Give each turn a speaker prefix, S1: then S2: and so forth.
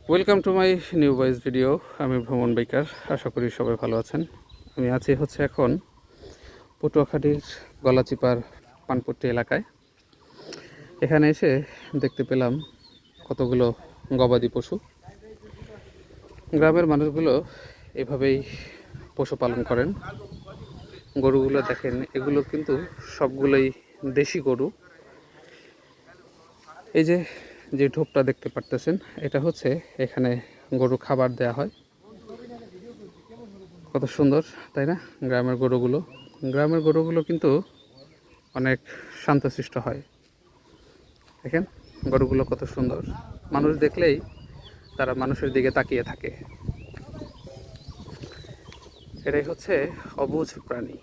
S1: Welcome to my new voice video. আমি ভ্রমণ biker, আশা করি সবাই ভালো আছেন। আমি আছি এখন পটুয়াখালীর গলাচিপার পানপট্টি এলাকায়। এখানে এসে দেখতে পেলাম কতগুলো গবাদি পশু। গ্রামের মানুষগুলো এভাবেই পশুপালন করেন। গরুগুলো দেখেন, এগুলো কিন্তু সবগুলোই দেশি গরু। এই যে যে ঢোপটা দেখতে পারতেছেন, এটা হচ্ছে এখানে গরু খাবার দেয়া হয়। কত সুন্দর, তাই না? গ্রামের গরুগুলো কিন্তু অনেক শান্তশিষ্ট হয়। দেখেন গরুগুলো কত সুন্দর, মানুষ দেখলেই তারা মানুষের দিকে তাকিয়ে থাকে। এটাই হচ্ছে অবুঝ প্রাণী।